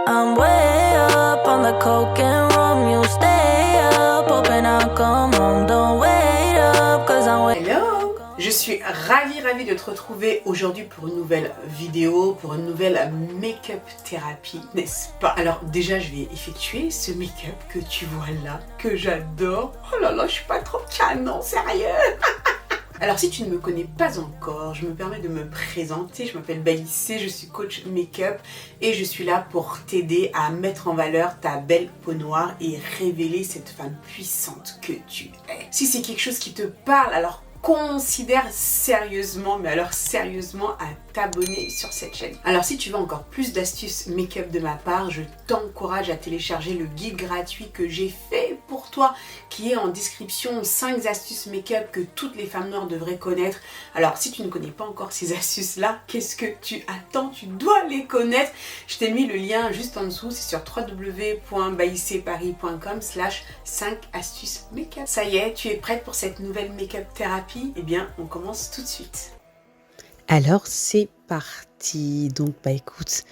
I'm way up on the coke and rum. You stay up, hoping I'll come home. Don't wait up, cause I'm waiting. Hello! Je suis ravie de te retrouver aujourd'hui pour une nouvelle vidéo, pour une nouvelle make-up thérapie, n'est-ce pas? Alors déjà, je vais effectuer ce make-up que tu vois là, que j'adore. Oh là là, je suis pas trop canon, sérieux! Alors si tu ne me connais pas encore, je me permets de me présenter, je m'appelle Baïssé, je suis coach make-up et je suis là pour t'aider à mettre en valeur ta belle peau noire et révéler cette femme puissante que tu es. Si c'est quelque chose qui te parle, alors considère sérieusement, mais alors sérieusement, à t'abonner sur cette chaîne. Alors si tu veux encore plus d'astuces make-up de ma part, je t'encourage à télécharger le guide gratuit que j'ai fait pour toi, qui est en description, 5 astuces make-up que toutes les femmes noires devraient connaître. Alors si tu ne connais pas encore ces astuces-là, qu'est-ce que tu attends? Tu dois les connaître. Je t'ai mis le lien juste en dessous, c'est sur www.baisseparis.com/5 astuces make-up. Ça y est, tu es prête pour cette nouvelle make-up thérapie? Eh bien, on commence tout de suite. Alors c'est parti. Donc écoute,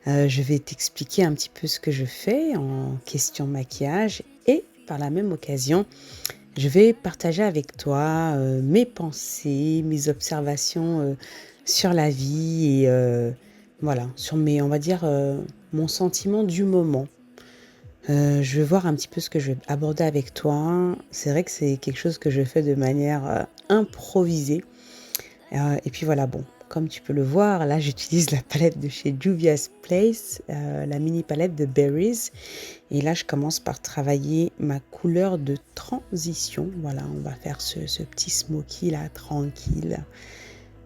je vais t'expliquer un petit peu ce que je fais en question maquillage et par la même occasion, je vais partager avec toi mes pensées, mes observations sur la vie et voilà, sur on va dire, mon sentiment du moment. Je vais voir un petit peu ce que je vais aborder avec toi. C'est vrai que c'est quelque chose que je fais de manière improvisée. Et puis voilà, bon, comme tu peux le voir, là j'utilise la palette de chez Juvia's Place, la mini palette de Berries. Et là je commence par travailler ma couleur de transition. Voilà, on va faire ce petit smoky là, tranquille,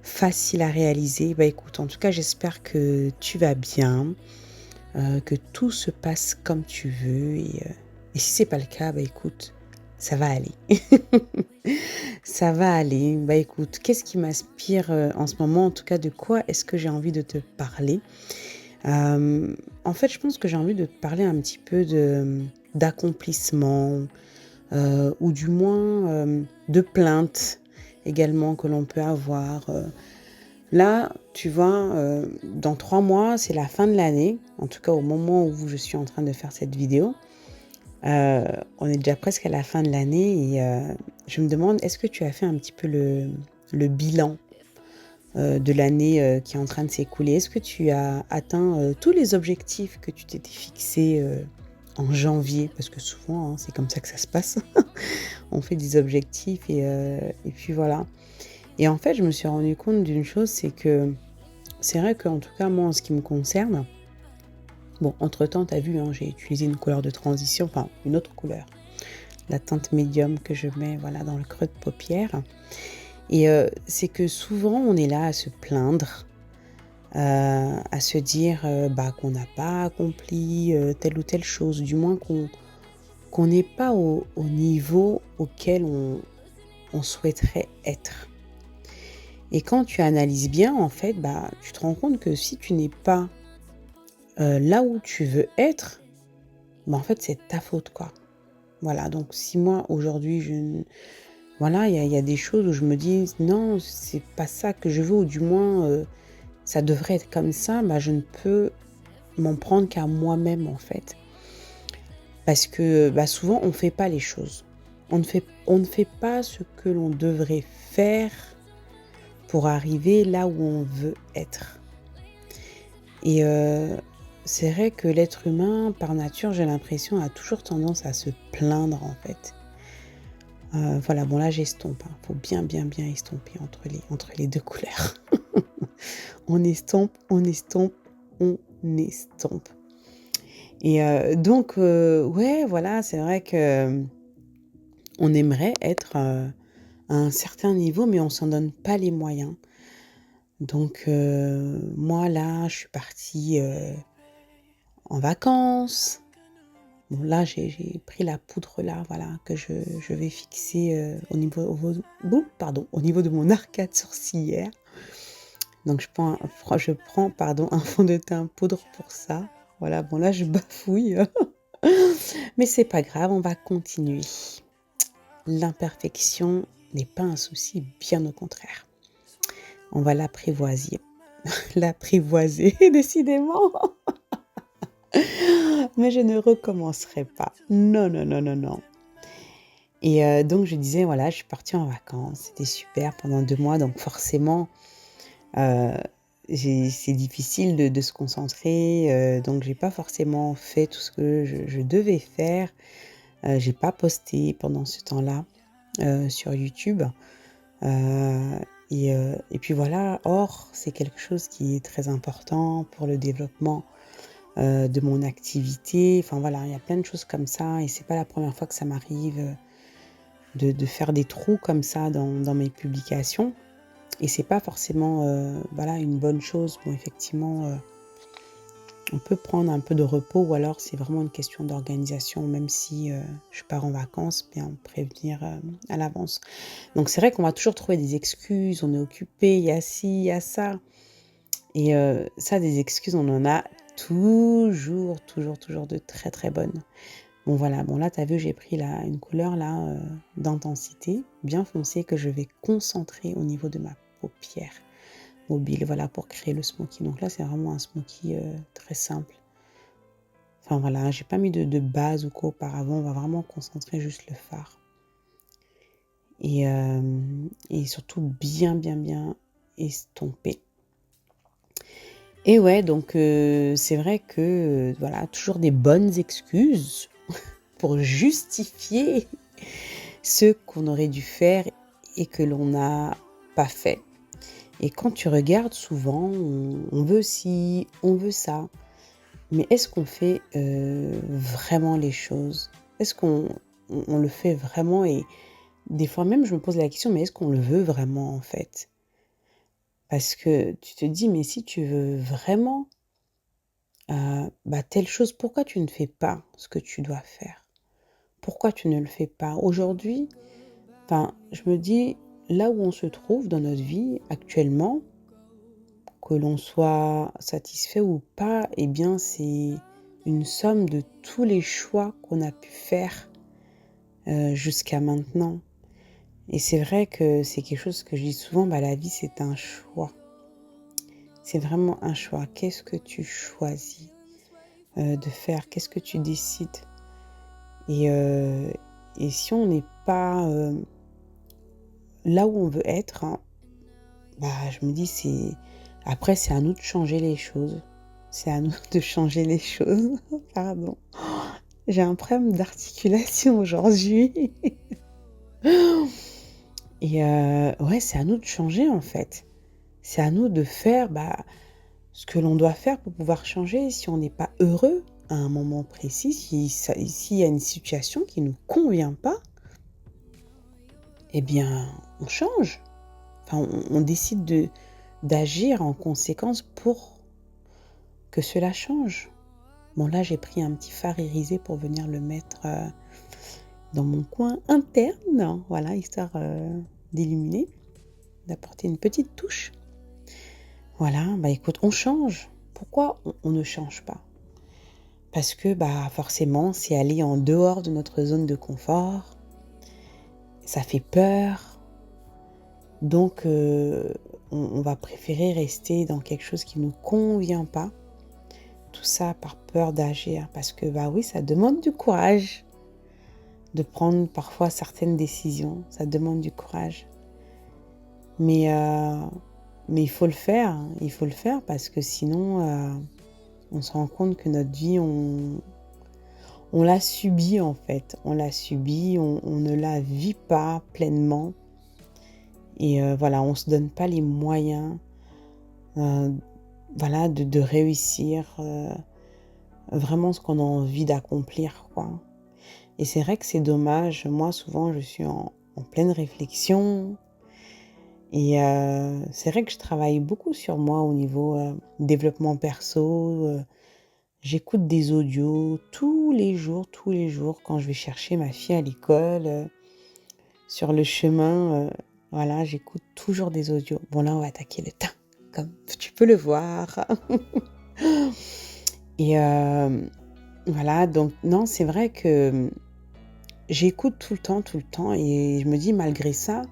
facile à réaliser. Écoute, en tout cas j'espère que tu vas bien, que tout se passe comme tu veux. Et si c'est pas le cas, écoute, ça va aller. Ça va aller. Écoute, qu'est-ce qui m'inspire en ce moment? En tout cas, de quoi est-ce que j'ai envie de te parler? En fait, je pense que j'ai envie de te parler un petit peu d'accomplissement ou du moins de plaintes également que l'on peut avoir. Là, tu vois, dans 3 mois, c'est la fin de l'année. En tout cas, au moment où je suis en train de faire cette vidéo. On est déjà presque à la fin de l'année et je me demande, est-ce que tu as fait un petit peu le bilan de l'année qui est en train de s'écouler? Est-ce que tu as atteint tous les objectifs que tu t'étais fixés en janvier? Parce que souvent, c'est comme ça que ça se passe. On fait des objectifs et puis voilà. Et en fait, je me suis rendu compte d'une chose, c'est que c'est vrai qu'en tout cas, moi, en ce qui me concerne, bon, entre-temps, tu as vu, j'ai utilisé une couleur de transition, enfin une autre couleur, la teinte médium que je mets voilà, dans le creux de paupière. Et c'est que souvent, on est là à se plaindre, à se dire qu'on n'a pas accompli telle ou telle chose, du moins qu'on n'est pas au niveau auquel on souhaiterait être. Et quand tu analyses bien, en fait, tu te rends compte que si tu n'es pas là où tu veux être, en fait, c'est ta faute, quoi. Voilà, donc si moi, aujourd'hui, voilà, il y a des choses où je me dis, non, c'est pas ça que je veux, ou du moins, ça devrait être comme ça, je ne peux m'en prendre qu'à moi-même, en fait. Parce que souvent, on ne fait pas les choses. On ne fait pas ce que l'on devrait faire pour arriver là où on veut être. Et c'est vrai que l'être humain, par nature, j'ai l'impression, a toujours tendance à se plaindre, en fait. Voilà, bon là, j'estompe. Faut bien estomper entre les deux couleurs. On estompe. Et donc, ouais, voilà, c'est vrai que on aimerait être à un certain niveau, mais on s'en donne pas les moyens. Donc, moi, là, je suis partie en vacances. Bon, là, j'ai pris la poudre là, voilà, que je vais fixer au niveau de mon arcade sourcilière. Donc, je prends un fond de teint poudre pour ça. Voilà, bon là, je bafouille. Mais c'est pas grave, on va continuer. L'imperfection n'est pas un souci, bien au contraire. On va l'apprivoiser. L'apprivoiser, décidément. Mais je ne recommencerai pas. Non, non, non, non, non. Et donc je disais, voilà, je suis partie en vacances, c'était super pendant 2 mois, donc forcément, heu, c'est difficile de se concentrer, donc j'ai pas forcément fait tout ce que je devais faire. J'ai pas posté pendant ce temps-là, sur YouTube, heu et puis voilà. Or, c'est quelque chose qui est très important pour le développement, de mon activité. Enfin voilà, il y a plein de choses comme ça et c'est pas la première fois que ça m'arrive, de faire des trous comme ça dans mes publications et c'est pas forcément, voilà, une bonne chose. Bon, effectivement, on peut prendre un peu de repos ou alors c'est vraiment une question d'organisation, même si, je pars en vacances, bien prévenir, à l'avance. Donc c'est vrai qu'on va toujours trouver des excuses, on est occupé, il y a ci, il y a ça et ça des excuses, on en a toujours, toujours, toujours de très, très bonnes. Bon voilà, bon là tu as vu j'ai pris là une couleur là, d'intensité bien foncée que je vais concentrer au niveau de ma paupière mobile, voilà pour créer le smoky. Donc là c'est vraiment un smoky, très simple. Enfin voilà, j'ai pas mis de base ou quoi auparavant, on va vraiment concentrer juste le fard et surtout bien, bien, bien estomper. Et ouais donc c'est vrai que, voilà, toujours des bonnes excuses pour justifier ce qu'on aurait dû faire et que l'on n'a pas fait. Et quand tu regardes souvent, on veut ci, on veut ça, mais est-ce qu'on fait, vraiment les choses? Est-ce qu'on le fait vraiment? Et des fois même je me pose la question, mais est-ce qu'on le veut vraiment en fait? Parce que tu te dis: «Mais si tu veux vraiment, bah, telle chose, pourquoi tu ne fais pas ce que tu dois faire? Pourquoi tu ne le fais pas?» Aujourd'hui, enfin, je me dis, là où on se trouve dans notre vie actuellement, que l'on soit satisfait ou pas, eh bien, c'est une somme de tous les choix qu'on a pu faire, jusqu'à maintenant. Et c'est vrai que c'est quelque chose que je dis souvent, bah, la vie, c'est un choix. C'est vraiment un choix. Qu'est-ce que tu choisis, de faire? Qu'est-ce que tu décides? Et heu et si on n'est pas, là où on veut être, hein, bah, je me dis c'est à nous de changer les choses. C'est à nous de changer les choses. Pardon. J'ai un problème d'articulation aujourd'hui et ouais, c'est à nous de changer, en fait. C'est à nous de faire, bah, ce que l'on doit faire pour pouvoir changer. Si on n'est pas heureux à un moment précis, s'il y a une situation qui ne nous convient pas, eh bien, on change. Enfin, on décide d'agir en conséquence pour que cela change. Bon là, j'ai pris un petit fard irisé pour venir le mettre, dans mon coin interne, voilà, histoire, d'illuminer, d'apporter une petite touche. Voilà, bah, écoute, on change. Pourquoi on ne change pas? Parce que, bah, forcément, c'est aller en dehors de notre zone de confort, ça fait peur, donc on va préférer rester dans quelque chose qui ne nous convient pas. Tout ça par peur d'agir parce que, bah, oui, ça demande du courage de prendre parfois certaines décisions, ça demande du courage. Mais il faut le faire, hein, il faut le faire parce que sinon, on se rend compte que notre vie, on l'a subie en fait. On l'a subie, on ne la vit pas pleinement et voilà, on ne se donne pas les moyens, voilà, de réussir, vraiment ce qu'on a envie d'accomplir, quoi. Et c'est vrai que c'est dommage. Moi, souvent, je suis en pleine réflexion et c'est vrai que je travaille beaucoup sur moi au niveau, développement perso. J'écoute des audios tous les jours quand je vais chercher ma fille à l'école, sur le chemin, voilà, j'écoute toujours des audios. Bon là, on va attaquer le teint, comme tu peux le voir. Et voilà, donc non, c'est vrai que j'écoute tout le temps et je me dis malgré ça,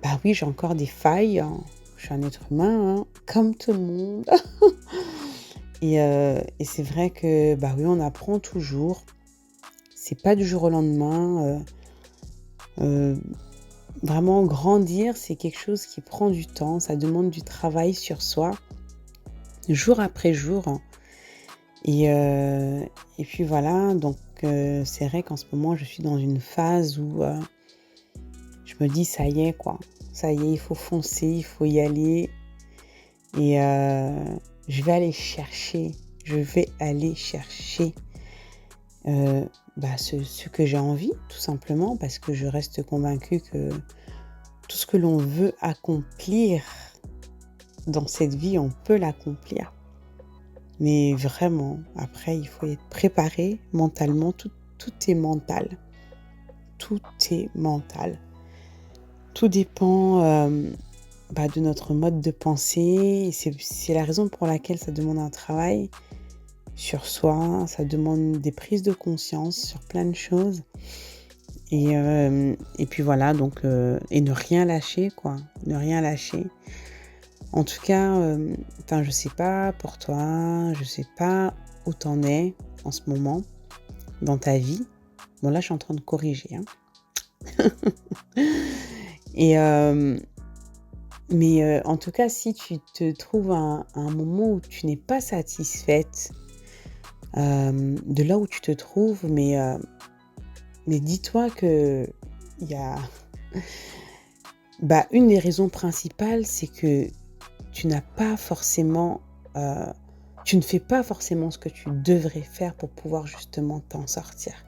bah oui, j'ai encore des failles, hein. Je suis un être humain, hein, comme tout le monde. Et c'est vrai que, bah oui, on apprend toujours. C'est pas du jour au lendemain. Vraiment grandir, c'est quelque chose qui prend du temps. Ça demande du travail sur soi, jour après jour. Et, euh, et puis voilà, donc c'est vrai qu'en ce moment, je suis dans une phase où je me dis, ça y est, quoi. Ça y est, il faut foncer, il faut y aller. Et je vais aller chercher, ce que j'ai envie, tout simplement, parce que je reste convaincue que tout ce que l'on veut accomplir dans cette vie, on peut l'accomplir. Mais vraiment, après, il faut être préparé mentalement. Tout est mental. Tout est mental. Tout dépend de notre mode de pensée. C'est la raison pour laquelle ça demande un travail sur soi. Ça demande des prises de conscience sur plein de choses. Et puis voilà, donc, et ne rien lâcher, quoi. Ne rien lâcher. En tout cas, je sais pas pour toi, je sais pas où t'en es en ce moment dans ta vie. Bon, là, je suis en train de corriger, hein. Mais en tout cas, si tu te trouves à un moment où tu n'es pas satisfaite de là où tu te trouves, mais dis-toi que il y a une des raisons principales, c'est que tu ne fais pas forcément ce que tu devrais faire pour pouvoir justement t'en sortir.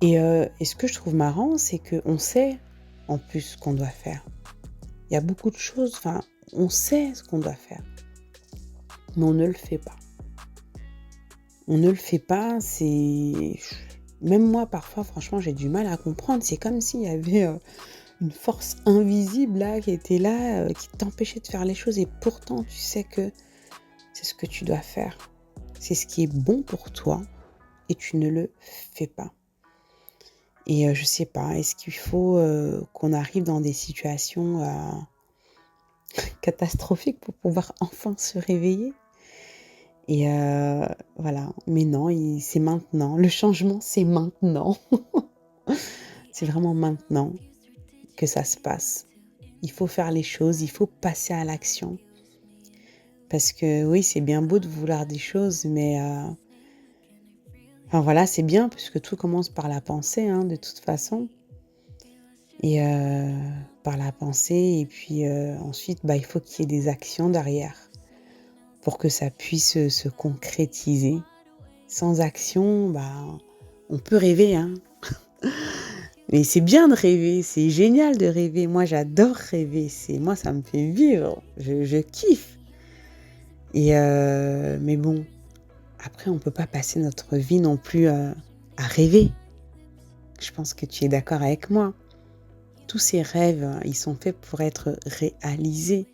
Et ce que je trouve marrant, c'est qu'on sait en plus ce qu'on doit faire. Il y a beaucoup de choses, on sait ce qu'on doit faire, mais on ne le fait pas. On ne le fait pas, même moi, parfois, franchement, j'ai du mal à comprendre. C'est comme s'il y avait une force invisible là, qui était là, qui t'empêchait de faire les choses. Et pourtant, tu sais que c'est ce que tu dois faire. C'est ce qui est bon pour toi et tu ne le fais pas. Et je sais pas, est-ce qu'il faut qu'on arrive dans des situations catastrophiques pour pouvoir enfin se réveiller ? Et voilà, mais non, c'est maintenant. Le changement, c'est maintenant. C'est vraiment maintenant que ça se passe. Il faut faire les choses, il faut passer à l'action. Parce que oui, c'est bien beau de vouloir des choses, mais voilà, c'est bien puisque tout commence par la pensée, hein, de toute façon. Et par la pensée, et puis ensuite, il faut qu'il y ait des actions derrière pour que ça puisse se concrétiser. Sans action, on peut rêver, hein. Mais c'est bien de rêver, c'est génial de rêver. Moi, j'adore rêver. Moi, ça me fait vivre. Je kiffe. Et mais bon, après, on ne peut pas passer notre vie non plus à rêver. Je pense que tu es d'accord avec moi. Tous ces rêves, ils sont faits pour être réalisés.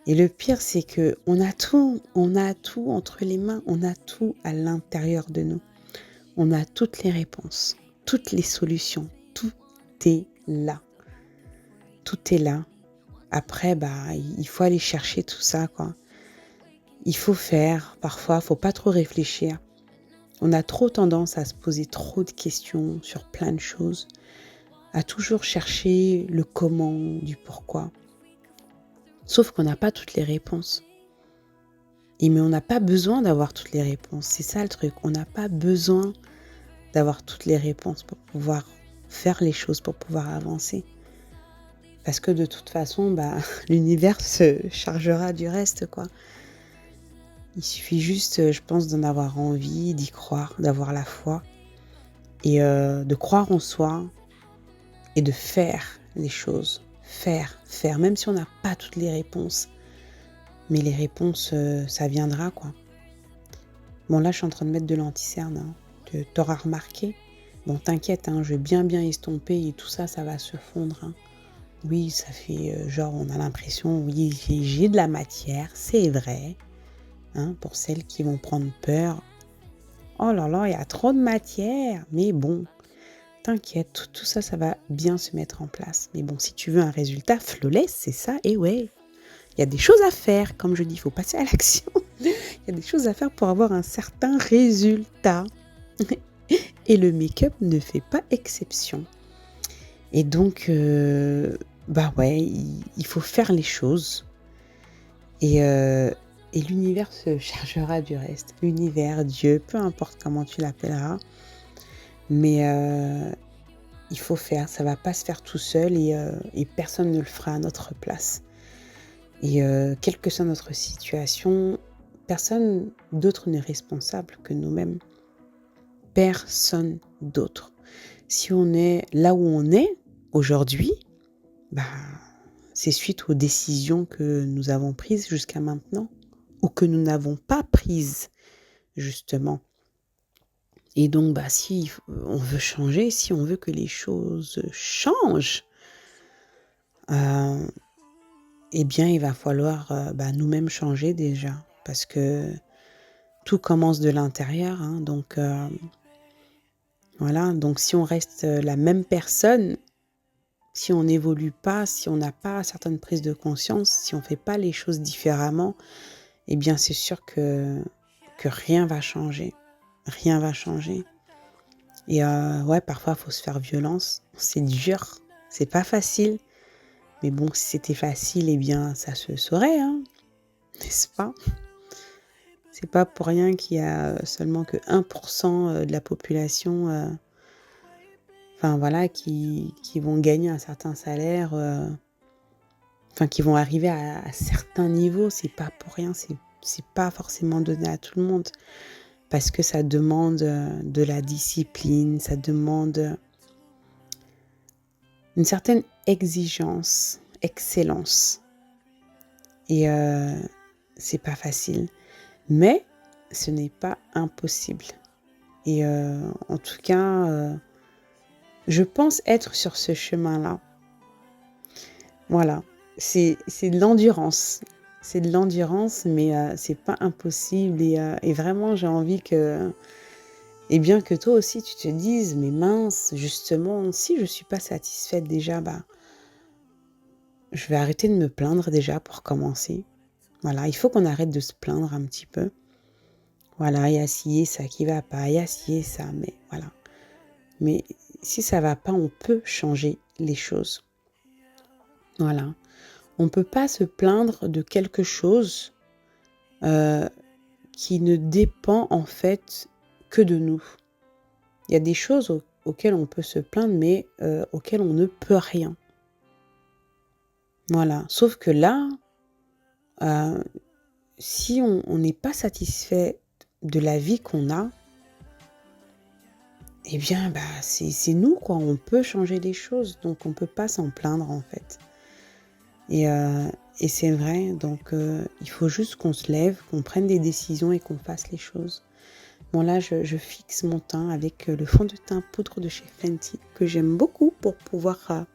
Et le pire, c'est que on a tout entre les mains, on a tout à l'intérieur de nous. On a toutes les réponses, toutes les solutions, tout est là. Tout est là. Après, il faut aller chercher tout ça, quoi. Il faut faire, parfois, faut pas trop réfléchir. On a trop tendance à se poser trop de questions sur plein de choses, à toujours chercher le comment, du pourquoi. Sauf qu'on n'a pas toutes les réponses. Mais on n'a pas besoin d'avoir toutes les réponses. C'est ça le truc. On n'a pas besoin d'avoir toutes les réponses pour pouvoir faire les choses, pour pouvoir avancer. Parce que de toute façon, l'univers se chargera du reste, quoi. Il suffit juste, je pense, d'en avoir envie, d'y croire, d'avoir la foi et de croire en soi et de faire les choses. Faire, même si on n'a pas toutes les réponses. Mais les réponses, ça viendra, quoi. Bon, là, je suis en train de mettre de l'anti-cerne, hein. Tu t'auras remarqué. Bon, t'inquiète, hein, je vais bien estomper et tout ça, ça va se fondre, hein. Oui, ça fait on a l'impression, oui, j'ai de la matière, c'est vrai. Hein, pour celles qui vont prendre peur. Oh là là, il y a trop de matière. Mais bon, t'inquiète, tout ça, ça va bien se mettre en place. Mais bon, si tu veux un résultat flawless, c'est ça, et ouais. Il y a des choses à faire, comme je dis, il faut passer à l'action. Il y a des choses à faire pour avoir un certain résultat. Et le make-up ne fait pas exception. Et donc, ouais, il faut faire les choses. Et l'univers se chargera du reste. L'univers, Dieu, peu importe comment tu l'appelleras. Mais il faut faire, ça ne va pas se faire tout seul et personne ne le fera à notre place. Et quelle que soit notre situation, personne d'autre n'est responsable que nous-mêmes. Personne d'autre. Si on est là où on est aujourd'hui, c'est suite aux décisions que nous avons prises jusqu'à maintenant ou que nous n'avons pas prises, justement. Et donc, si on veut changer, si on veut que les choses changent, il va falloir nous-mêmes changer déjà. Parce que tout commence de l'intérieur. Donc, voilà. Donc, si on reste la même personne, si on n'évolue pas, si on n'a pas certaines prises de conscience, si on ne fait pas les choses différemment, c'est sûr que rien va changer. Rien va changer. Et parfois, il faut se faire violence. C'est dur, c'est pas facile. Mais bon, si c'était facile, ça se saurait, n'est-ce pas? C'est pas pour rien qu'il y a seulement que 1% de la population qui vont gagner un certain salaire, qui vont arriver à certains niveaux. C'est pas pour rien, c'est pas forcément donné à tout le monde. Parce que ça demande de la discipline, ça demande une certaine exigence, excellence. Et c'est pas facile. Mais ce n'est pas impossible. Et en tout cas, je pense être sur ce chemin-là. Voilà, c'est de l'endurance. C'est de l'endurance, mais c'est pas impossible. Et vraiment, j'ai envie que toi aussi, tu te dises, mais mince, justement, si je suis pas satisfaite déjà, je vais arrêter de me plaindre déjà pour commencer. Voilà, il faut qu'on arrête de se plaindre un petit peu. Voilà, il y a ci et ça qui va pas, il y a ci et ça, mais voilà. Mais si ça va pas, on peut changer les choses. Voilà. On ne peut pas se plaindre de quelque chose qui ne dépend en fait que de nous. Il y a des choses auxquelles on peut se plaindre, mais auxquelles on ne peut rien. Voilà. Sauf que là, si on n'est pas satisfait de la vie qu'on a, c'est nous, quoi. On peut changer les choses, donc on ne peut pas s'en plaindre en fait. Et c'est vrai, donc il faut juste qu'on se lève, qu'on prenne des décisions et qu'on fasse les choses. Bon là, je fixe mon teint avec le fond de teint poudre de chez Fenty, que j'aime beaucoup pour pouvoir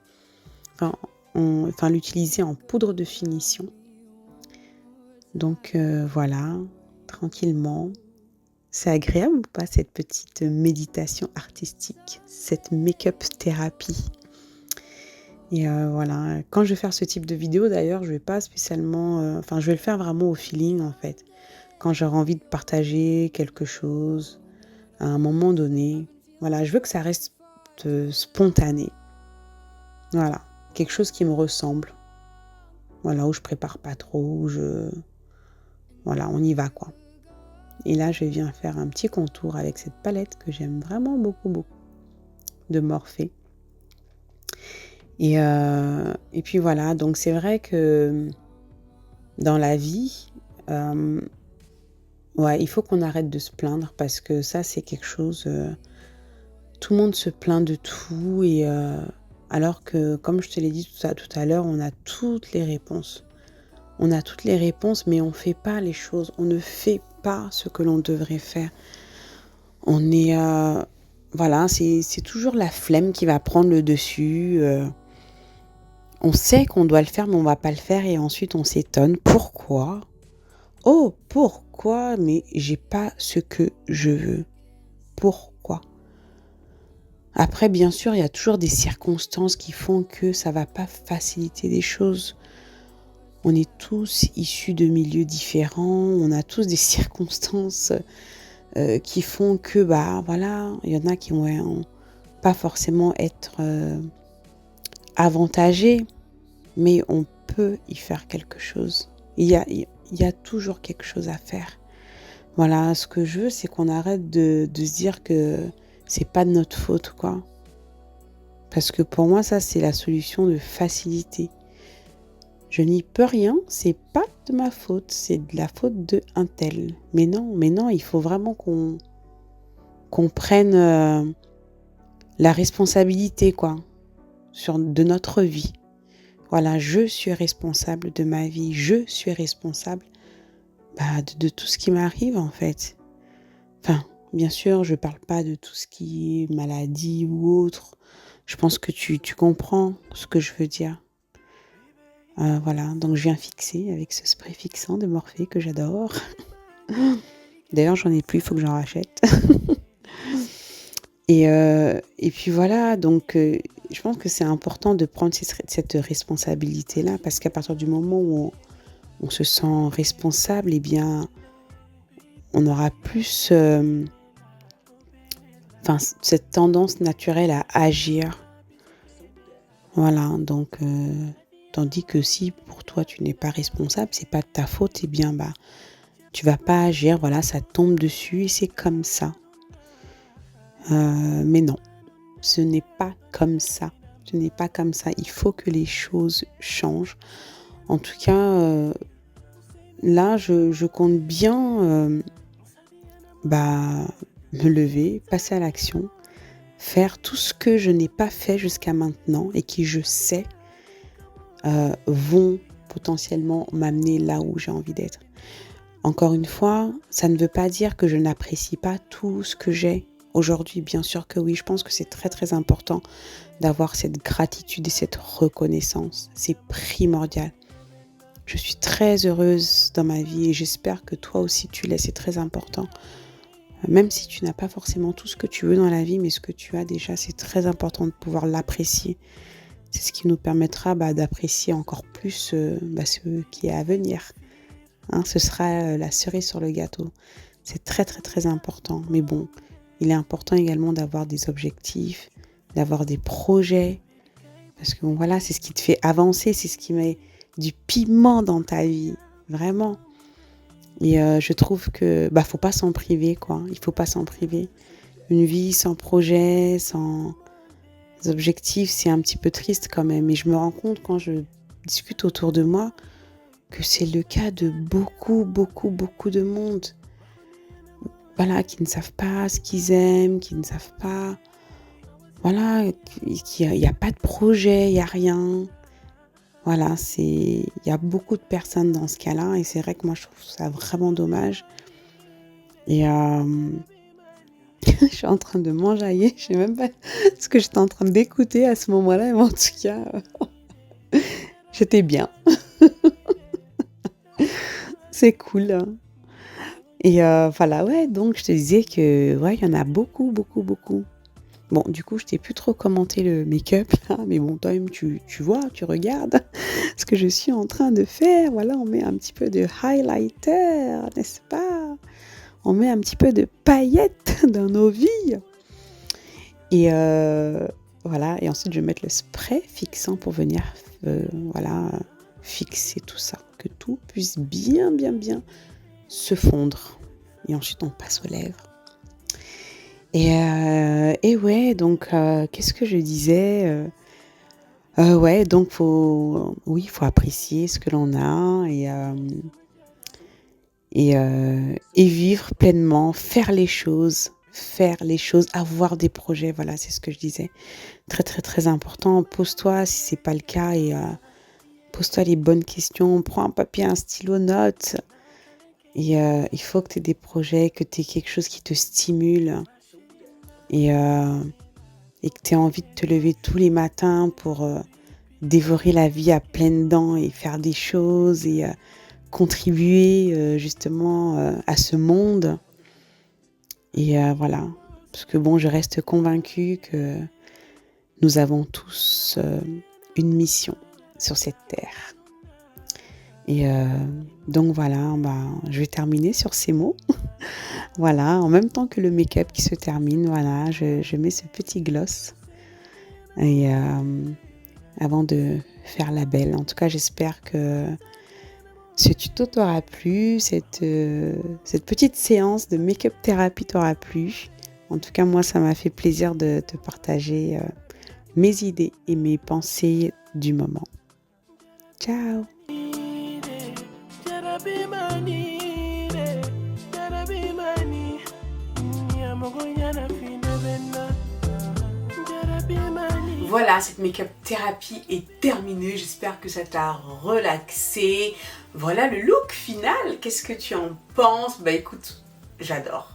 l'utiliser en poudre de finition. Donc voilà, tranquillement. C'est agréable ou pas cette petite méditation artistique, cette make-up thérapie? Et voilà, quand je vais faire ce type de vidéo d'ailleurs, je vais pas spécialement... je vais le faire vraiment au feeling en fait. Quand j'aurai envie de partager quelque chose à un moment donné. Voilà, je veux que ça reste spontané. Voilà, quelque chose qui me ressemble. Voilà, où je prépare pas trop, Voilà, on y va quoi. Et là, je viens faire un petit contour avec cette palette que j'aime vraiment beaucoup, beaucoup, de Morphe. Et puis voilà, donc c'est vrai que dans la vie, il faut qu'on arrête de se plaindre parce que ça, c'est quelque chose... tout le monde se plaint de tout et alors que, comme je te l'ai dit tout à l'heure, on a toutes les réponses. On a toutes les réponses, mais on ne fait pas les choses. On ne fait pas ce que l'on devrait faire. On est... c'est toujours la flemme qui va prendre le dessus. On sait qu'on doit le faire, mais on ne va pas le faire. Et ensuite, on s'étonne. Pourquoi ? Oh, pourquoi ? Mais j'ai pas ce que je veux. Pourquoi ? Après, bien sûr, il y a toujours des circonstances qui font que ça ne va pas faciliter les choses. On est tous issus de milieux différents, on a tous des circonstances qui font que, voilà, il y en a qui vont pas forcément être avantagés, mais on peut y faire quelque chose. Il y a toujours quelque chose à faire. Voilà, ce que je veux, c'est qu'on arrête de se dire que c'est pas de notre faute, quoi. Parce que pour moi, ça, c'est la solution de facilité. Je n'y peux rien, c'est pas de ma faute, c'est de la faute de un tel. Mais non, il faut vraiment qu'on prenne la responsabilité, quoi, de notre vie. Voilà, je suis responsable de ma vie, je suis responsable de tout ce qui m'arrive, en fait. Enfin, bien sûr, je parle pas de tout ce qui est maladie ou autre. Je pense que tu comprends ce que je veux dire. Voilà, donc je viens fixer avec ce spray fixant de Morphée que j'adore. D'ailleurs, j'en ai plus, il faut que j'en rachète. Et puis voilà, donc je pense que c'est important de prendre cette responsabilité-là, parce qu'à partir du moment où on se sent responsable, eh bien, on aura plus cette tendance naturelle à agir. Voilà, donc tandis que si pour toi tu n'es pas responsable, c'est pas de ta faute, eh bien tu vas pas agir, voilà, ça tombe dessus et c'est comme ça. Mais non, ce n'est pas comme ça. Ce n'est pas comme ça. Il faut que les choses changent. En tout cas, là, je compte bien me lever, passer à l'action, faire tout ce que je n'ai pas fait jusqu'à maintenant et qui, je sais, vont potentiellement m'amener là où j'ai envie d'être. Encore une fois, ça ne veut pas dire que je n'apprécie pas tout ce que j'ai aujourd'hui. Bien sûr que oui, je pense que c'est très très important d'avoir cette gratitude et cette reconnaissance. C'est primordial. Je suis très heureuse dans ma vie et j'espère que toi aussi tu l'es, c'est très important. Même si tu n'as pas forcément tout ce que tu veux dans la vie, mais ce que tu as déjà, c'est très important de pouvoir l'apprécier. C'est ce qui nous permettra d'apprécier encore plus ce qui est à venir. Ce sera la cerise sur le gâteau. C'est très très très important. Mais bon, il est important également d'avoir des objectifs, d'avoir des projets. Parce que voilà, c'est ce qui te fait avancer, c'est ce qui met du piment dans ta vie. Vraiment. Et je trouve que faut pas s'en priver, quoi. Il faut pas s'en priver. Une vie sans projet, sans objectifs, c'est un petit peu triste quand même. Et je me rends compte quand je discute autour de moi que c'est le cas de beaucoup de monde. Voilà, qui ne savent pas ce qu'ils aiment, qui ne savent pas... Voilà, il n'y a pas de projet, il n'y a rien. Voilà, il y a beaucoup de personnes dans ce cas-là et c'est vrai que moi je trouve ça vraiment dommage. Et je suis en train de m'enjailler, je sais même pas ce que j'étais en train d'écouter à ce moment-là, mais en tout cas, j'étais bien. C'est cool. Hein. Et voilà, ouais, donc je te disais que ouais, il y en a beaucoup. Bon, du coup, je t'ai plus trop commenté le make-up, là, mais bon, toi-même, tu vois, tu regardes ce que je suis en train de faire. Voilà, on met un petit peu de highlighter, n'est-ce pas? On met un petit peu de paillettes dans nos vies. Et voilà, et ensuite, je vais mettre le spray fixant pour venir, fixer tout ça. Que tout puisse bien se fondre. Et ensuite, on passe aux lèvres. Et ouais, donc qu'est-ce que je disais ouais, donc faut apprécier ce que l'on a et vivre pleinement, faire les choses, avoir des projets, voilà, c'est ce que je disais. Très très très important. Pose-toi si c'est pas le cas et pose-toi les bonnes questions, prends un papier, un stylo, note. Et il faut que tu aies des projets, que tu aies quelque chose qui te stimule. Et que tu aies envie de te lever tous les matins pour dévorer la vie à pleines dents et faire des choses et contribuer justement à ce monde. Et voilà, parce que bon, je reste convaincue que nous avons tous une mission sur cette terre. Et donc voilà, je vais terminer sur ces mots. Voilà, en même temps que le make-up qui se termine, voilà, je mets ce petit gloss. Et avant de faire la belle, en tout cas, j'espère que ce tuto t'aura plu, cette petite séance de make-up thérapie t'aura plu. En tout cas, moi, ça m'a fait plaisir de te partager mes idées et mes pensées du moment. Ciao! Voilà, cette make-up thérapie est terminée. J'espère que ça t'a relaxé. Voilà le look final. Qu'est-ce que tu en penses? Bah écoute, j'adore.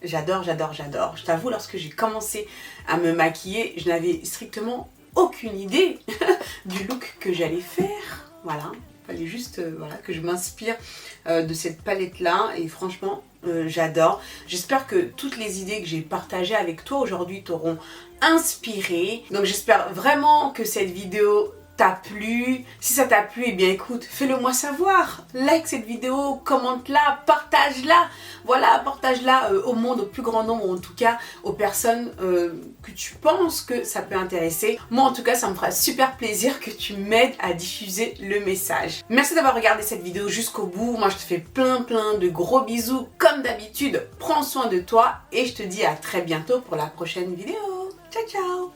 J'adore, j'adore, j'adore. Je t'avoue, lorsque j'ai commencé à me maquiller, je n'avais strictement aucune idée du look que j'allais faire. Voilà, il fallait juste voilà, que je m'inspire de cette palette-là. Et franchement, j'adore. J'espère que toutes les idées que j'ai partagées avec toi aujourd'hui t'auront inspiré. Donc j'espère vraiment que cette vidéo t'a plu. Si ça t'a plu, eh bien écoute, fais-le moi savoir. Like cette vidéo, commente-la, partage-la. Voilà, partage-la au monde, au plus grand nombre, ou en tout cas aux personnes que tu penses que ça peut intéresser. Moi en tout cas, ça me fera super plaisir que tu m'aides à diffuser le message. Merci d'avoir regardé cette vidéo jusqu'au bout. Moi je te fais plein de gros bisous comme d'habitude. Prends soin de toi et je te dis à très bientôt pour la prochaine vidéo. Ciao ciao.